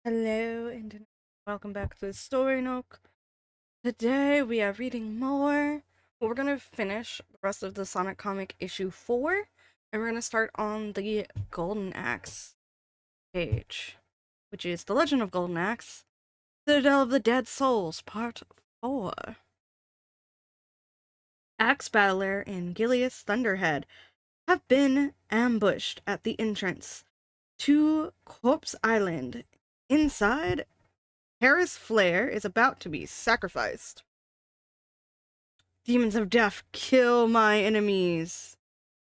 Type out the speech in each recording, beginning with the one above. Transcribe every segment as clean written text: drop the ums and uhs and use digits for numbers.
Hello and welcome back to Story Nook. Today we are reading more. We're gonna finish the rest of the Sonic comic issue 4, and we're gonna start on the Golden Axe page, which is The Legend of Golden Axe, Citadel of the Dead Souls, Part 4. Axe Battler and Gilius Thunderhead have been ambushed at the entrance to Corpse Island. Inside, Paris Flare is about to be sacrificed. Demons of death, kill my enemies.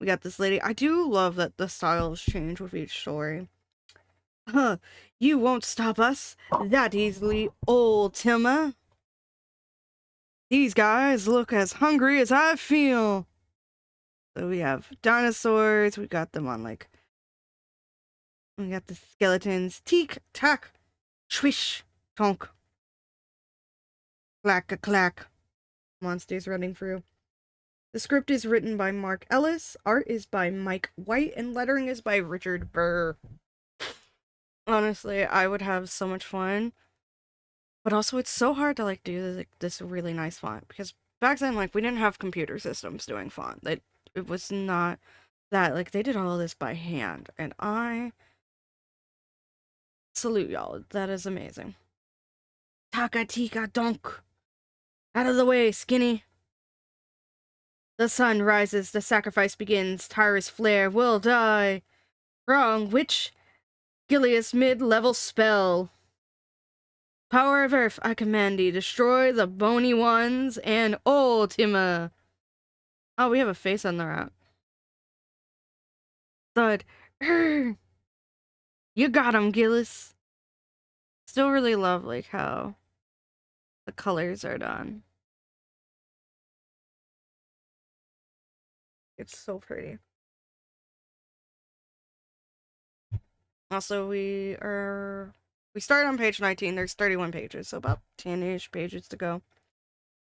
We got this lady. I do love that the styles change with each story. Huh, you won't stop us that easily, old Timma. These guys look as hungry as I feel. So we have dinosaurs. We got them on like... We got the skeletons. Teak, tack, swish, tonk. Clack-a-clack. Monsters running through. The script is written by Mark Ellis, art is by Mike White, and lettering is by Richard Burr. Honestly, I would have so much fun. But also, it's so hard to like do this really nice font because back then, like, we didn't have computer systems doing font. It was not that, like, they did all of this by hand, and I salute y'all. That is amazing. Taka tika donk. Out of the way, skinny. The sun rises, the sacrifice begins, Tyrus Flare will die. Wrong, witch. Gilius mid-level spell. Power of Earth, I command thee, destroy the bony ones and Ultima. Oh, we have a face on the route. Thud. Urgh. You got him, Gillis. Still really love like how the colors are done. It's so pretty. Also, we start on page 19. There's 31 pages, so about 10-ish pages to go.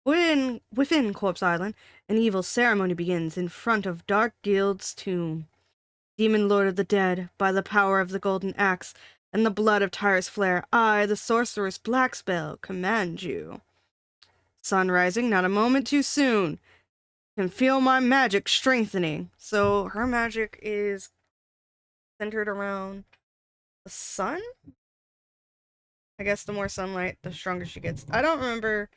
Within Corpse Island, an evil ceremony begins in front of Dark Guild's tomb. Demon Lord of the Dead, by the power of the Golden Axe and the blood of Tyrus Flare, I, the Sorceress Blackspell, command you. Sun rising, not a moment too soon. Can feel my magic strengthening. So her magic is centered around the sun? I guess the more sunlight, the stronger she gets. I don't remember.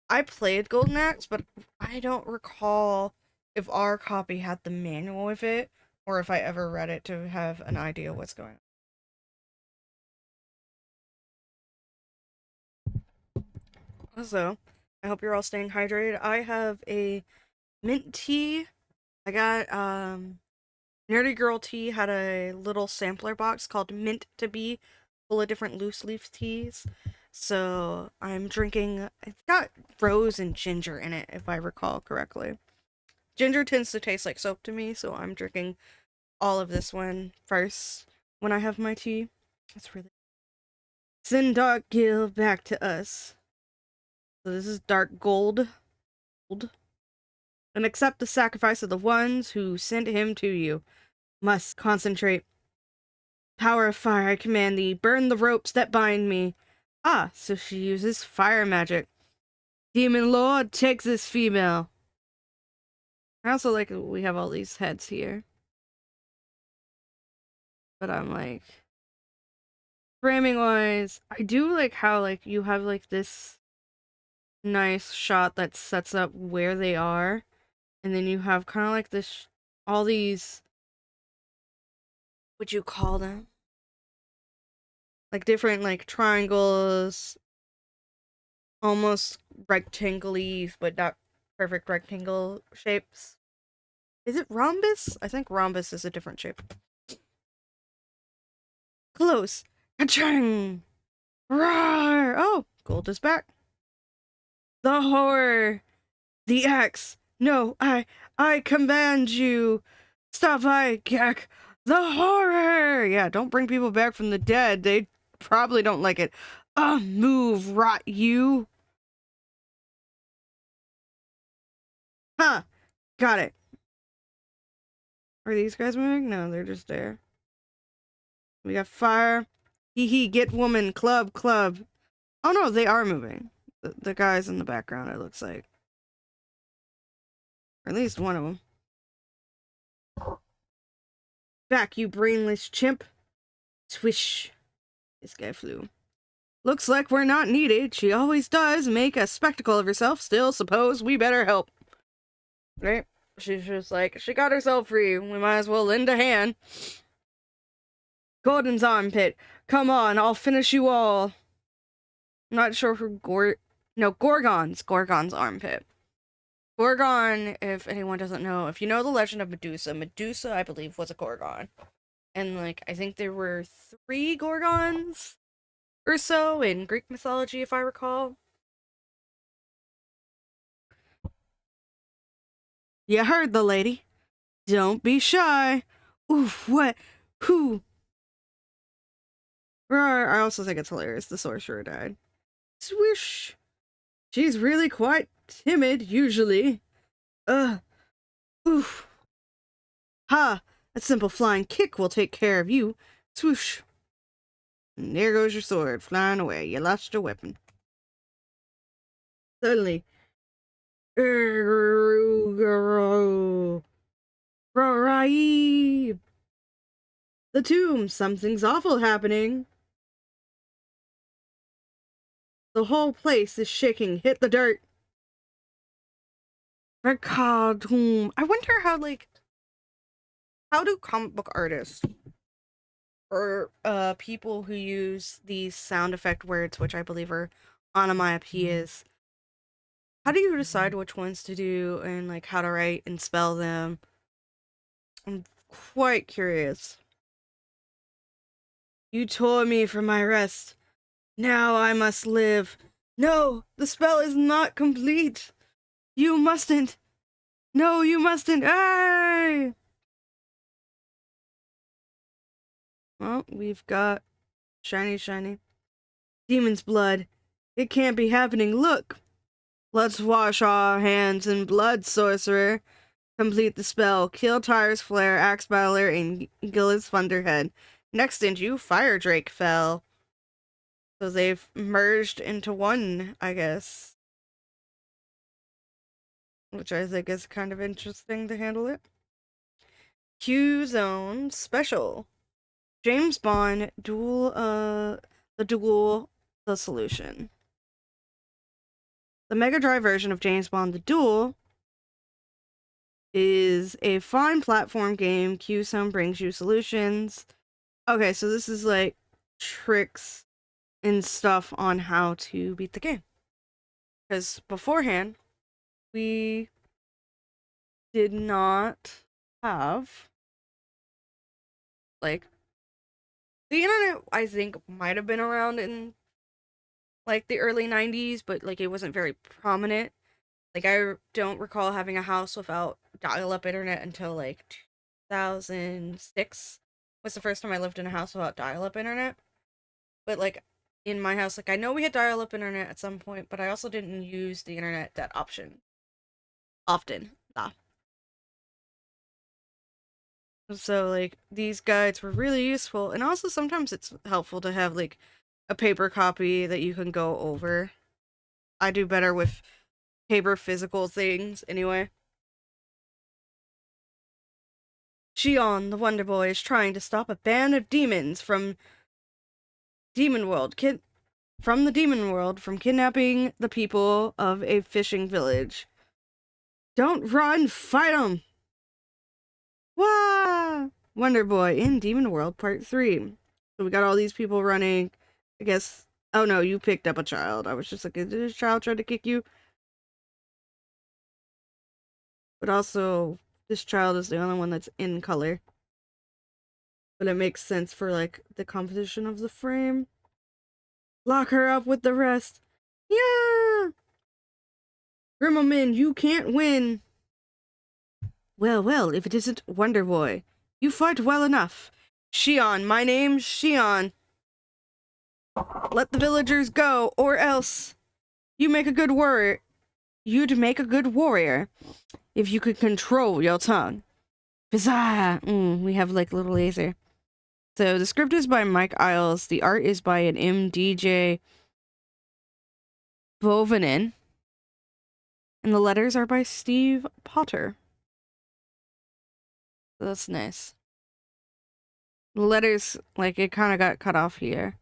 I played Golden Axe, but I don't recall if our copy had the manual with it, or if I ever read it to have an idea what's going on. Also, I hope you're all staying hydrated. I have a mint tea. I got, Nerdy Girl Tea had a little sampler box called Mint to Be, full of different loose leaf teas. So I'm drinking, it's got rose and ginger in it, if I recall correctly. Ginger tends to taste like soap to me, so I'm drinking all of this one first when I have my tea. That's really... Send Dark Gil back to us. So this is Dark Gold. And accept the sacrifice of the ones who sent him to you. Must concentrate. Power of fire, I command thee. Burn the ropes that bind me. Ah, so she uses fire magic. Demon Lord, take this female. I also like we have all these heads here. But I'm like... Framing wise, I do like how like you have like this nice shot that sets up where they are. And then you have kind of like this... all these... What'd you call them? Like different like triangles, almost rectangle-y, but not perfect rectangle shapes. Is it rhombus? I think rhombus is a different shape. Close. Ka-chang! Roar! Oh, Gold is back. The horror! The axe! No, I command you! Stop, I gak! The horror! Yeah, don't bring people back from the dead. They probably don't like it. Move, rot you! Huh! Got it. Are these guys moving? No, they're just there. We got fire. Hee hee, get woman, club, club. Oh no, they are moving. The guys in the background, it looks like. Or at least one of them. Back, you brainless chimp. Swish. This guy flew. Looks like we're not needed. She always does make a spectacle of herself. Still, suppose we better help. Right? She's just like, she got herself free. We might as well lend a hand. Gordon's armpit. Come on, I'll finish you all. I'm not sure who Gorgon's armpit. Gorgon, if anyone doesn't know, if you know the legend of Medusa, I believe, was a Gorgon. And, like, I think there were 3 Gorgons or so in Greek mythology, if I recall. You heard the lady. Don't be shy. Oof, what? Who? I also think it's hilarious the sorcerer died. Swish. She's really quite timid, usually. Oof. Ha! A simple flying kick will take care of you. Swoosh. And there goes your sword, flying away. You lost your weapon. Suddenly. The tomb. Something's awful happening. The whole place is shaking. Hit the dirt. Tomb. I wonder how, like, how do comic book artists or people who use these sound effect words, which I believe are onomatopoeias, how do you decide which ones to do and, like, how to write and spell them? I'm quite curious. You tore me from my rest. Now I must live. No, the spell is not complete. You mustn't. No, you mustn't. Ay! Well, we've got shiny. Demon's blood. It can't be happening. Look. Let's wash our hands in blood, sorcerer. Complete the spell. Kill Tyre's Flare, Axe Battler, and Gillis Thunderhead. Next into you, Fire Drake fell. So they've merged into one, I guess. Which I think is kind of interesting to handle it. Q-Zone Special. James Bond, the Solution. The Mega Drive version of James Bond The Duel is a fine platform game. Q-Zone brings you solutions. Okay, so this is like tricks and stuff on how to beat the game. Because beforehand, we did not have, like, the internet, I think, might have been around in, like, the early 90s, but, like, it wasn't very prominent. Like, I don't recall having a house without dial-up internet until, like, 2006 was the first time I lived in a house without dial-up internet. But, like, in my house, like, I know we had dial-up internet at some point, but I also didn't use the internet that often. So, like, these guides were really useful, and also sometimes it's helpful to have, like, a paper copy that you can go over. I do better with paper physical things, anyway. Shion, the Wonder Boy, is trying to stop a band of demons from Demon World, from kidnapping the people of a fishing village. Don't run, fight 'em! Wah! Wonder Boy in Demon World Part 3. So we got all these people running. I guess. Oh no, you picked up a child. I was just like, did this child try to kick you? But also, this child is the only one that's in color. But it makes sense for, like, the composition of the frame. Lock her up with the rest. Yeah! Grimmelman, you can't win. Well, if it isn't Wonder Boy. You fight well enough. Shion, my name's Shion. Let the villagers go, or else you'd make a good warrior if you could control your tongue. Bizarre. We have, like, little laser. So the script is by Mike Isles. The art is by an MDJ Bovanin. And the letters are by Steve Potter. So that's nice. The letters, like, it kind of got cut off here.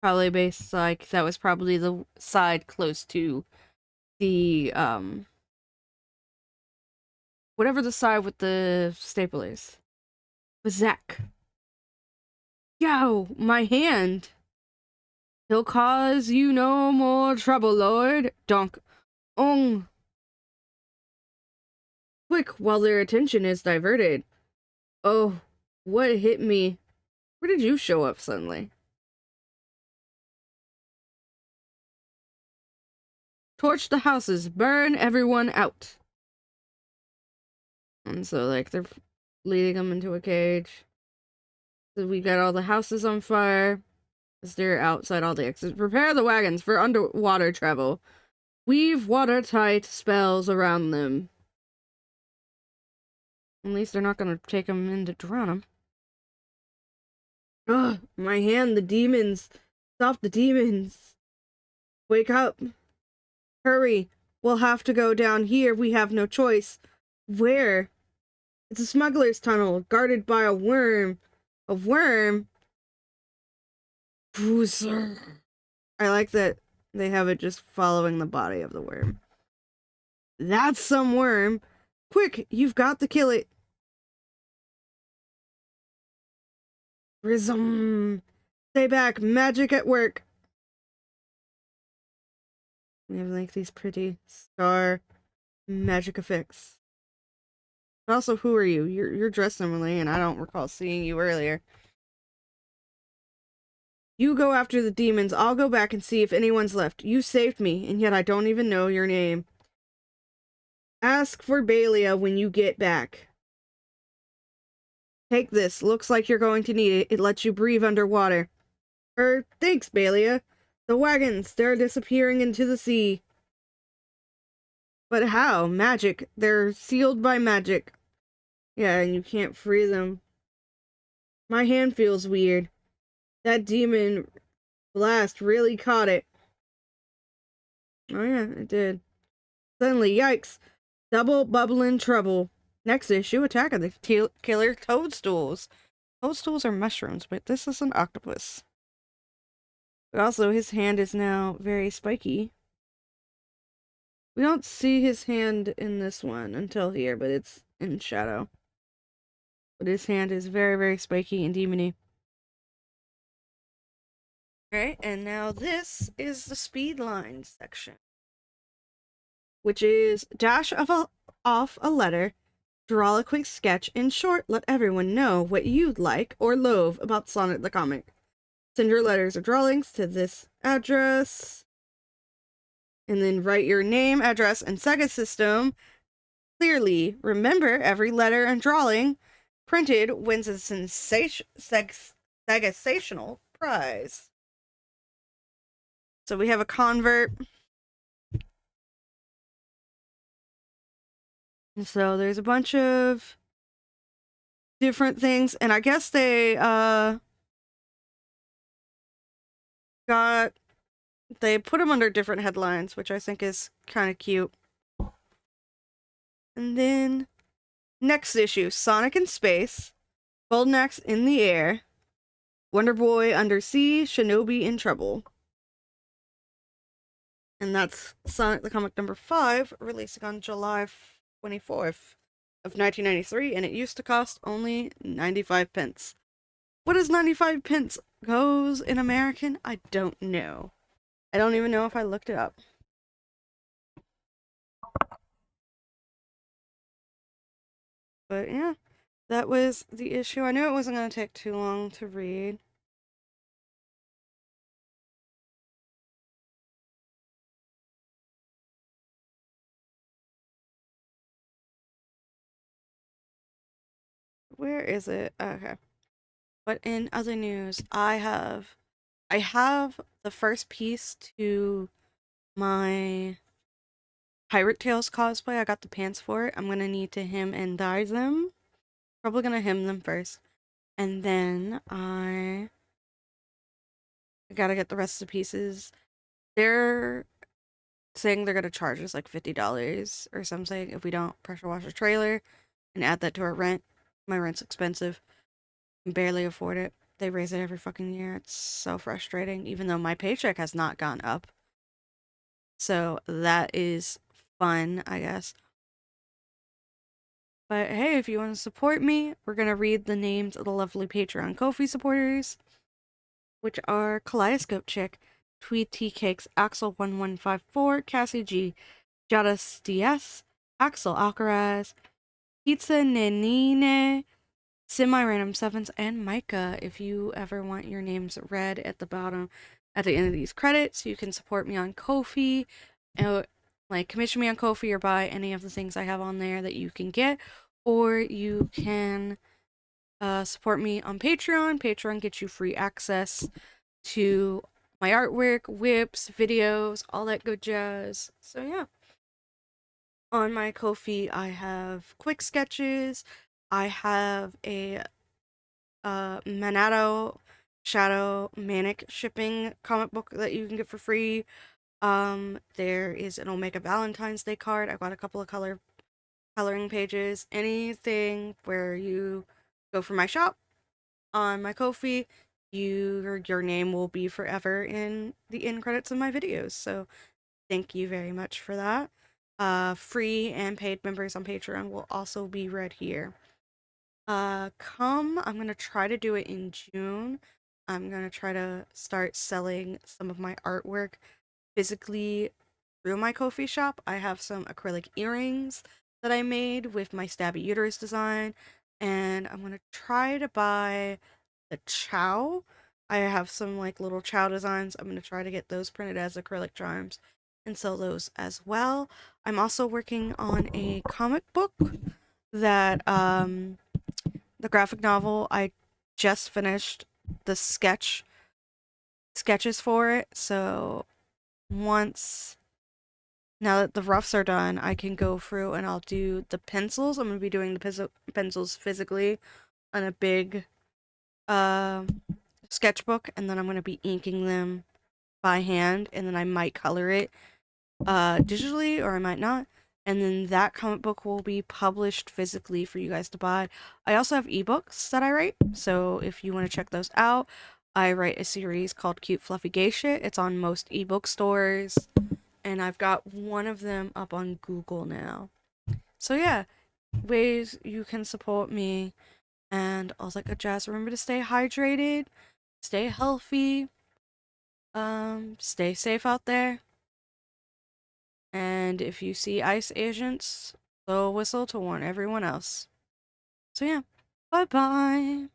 Probably based, like, that was probably the side close to the, whatever the side with the staple is. Zach. Yo, my hand. He'll cause you no more trouble, Lord. Donk. Quick, while their attention is diverted. Oh, what hit me? Where did you show up suddenly? Torch the houses, burn everyone out. And so, like, they're leading them into a cage. So we got all the houses on fire. As they're outside all the exits. Prepare the wagons for underwater travel. Weave watertight spells around them. At least they're not gonna take them in to drown them. Ugh, my hand, the demons. Stop the demons. Wake up. Hurry. We'll have to go down here. We have no choice. Where? It's a smuggler's tunnel, guarded by a worm. A worm? Bruiser. I like that they have it just following the body of the worm. That's some worm. Quick, you've got to kill it. Prism. Stay back. Magic at work. We have like these pretty star magic effects. But also, who are you? You're dressed similarly, and I don't recall seeing you earlier. You go after the demons. I'll go back and see if anyone's left. You saved me, and yet I don't even know your name. Ask for Balia when you get back. Take this. Looks like you're going to need it. It lets you breathe underwater. Thanks, Balia. The wagons, they're disappearing into the sea. But how? Magic. They're sealed by magic. Yeah, and you can't free them. My hand feels weird. That demon blast really caught it. Oh yeah, it did. Suddenly, yikes. Double bubbling trouble. Next issue, Attack of the Killer Toadstools. Toadstools are mushrooms, but this is an octopus. But also, his hand is now very spiky. We don't see his hand in this one until here, but it's in shadow. But his hand is very, very spiky and demony. Alright, and now this is the speed line section. Which is dash off a letter, draw a quick sketch. In short, let everyone know what you'd like or loathe about Sonic the Comic. Send your letters or drawings to this address. And then write your name, address, and Sega system clearly. Remember, every letter and drawing printed wins a sensational prize. So we have a convert. And so there's a bunch of different things, and I guess they put them under different headlines, which I think is kind of cute. And then next issue, Sonic in Space, Golden Axe in the Air, Wonder Boy Under Sea, Shinobi in Trouble. And that's Sonic the Comic number 5, releasing on July 24th of 1993, and it used to cost only 95 pence. What is 95 pence goes in American? I don't know. I don't even know if I looked it up. But yeah, that was the issue. I knew it wasn't going to take too long to read. Where is it? Okay. But in other news, I have the first piece to my Pirate Tales cosplay. I got the pants for it. I'm gonna need to hem and dye them. Probably gonna hem them first. And then I gotta get the rest of the pieces. They're saying they're gonna charge us like $50 or something if we don't pressure wash a trailer and add that to our rent. My rent's expensive. I can barely afford it. They raise it every fucking year. It's so frustrating, even though my paycheck has not gone up. So that is fun, I guess. But hey, if you want to support me, we're gonna read the names of the lovely Patreon Ko-fi supporters, which are Kaleidoscope Chick, Tweet Tea Cakes, Axel1154, Cassie G, Jadas DS, Axel Alcaraz, Pizza Nenine, Semi-Random Sevens, and Micah. If you ever want your names read at the bottom, at the end of these credits, you can support me on Ko-fi, like commission me on Ko-fi or buy any of the things I have on there that you can get, or you can support me on Patreon. Patreon gets you free access to my artwork, whips, videos, all that good jazz. So yeah. On my Ko-fi, I have quick sketches. I have a Manato Shadow Manic shipping comic book that you can get for free. There is an Omega Valentine's Day card. I've got a couple of coloring pages. Anything where you go for my shop on my Ko-fi, your name will be forever in the end credits of my videos. So thank you very much for that. Free and paid members on Patreon will also be read here. I'm gonna try to do it in June. I'm gonna try to start selling some of my artwork physically through my Ko-fi shop. I have some acrylic earrings that I made with my stabby uterus design, and I'm gonna try to buy the chow. I have some like little chow designs. I'm gonna try to get those printed as acrylic charms and sell those as well. I'm also working on a comic book that the graphic novel. I just finished the sketches for it, so once now that the roughs are done, I can go through and I'll do the pencils. I'm gonna be doing the pencils physically on a big uh, sketchbook, and then I'm gonna be inking them by hand, and then I might color it digitally, or I might not. And then that comic book will be published physically for you guys to buy. I also have ebooks that I write, so if you want to check those out, I write a series called Cute Fluffy Gay Shit. It's on most ebook stores, and I've got one of them up on Google now. So yeah, ways you can support me and all that good jazz. Remember to stay hydrated, stay healthy, stay safe out there. And if you see ICE agents, blow a whistle to warn everyone else. So yeah, bye bye.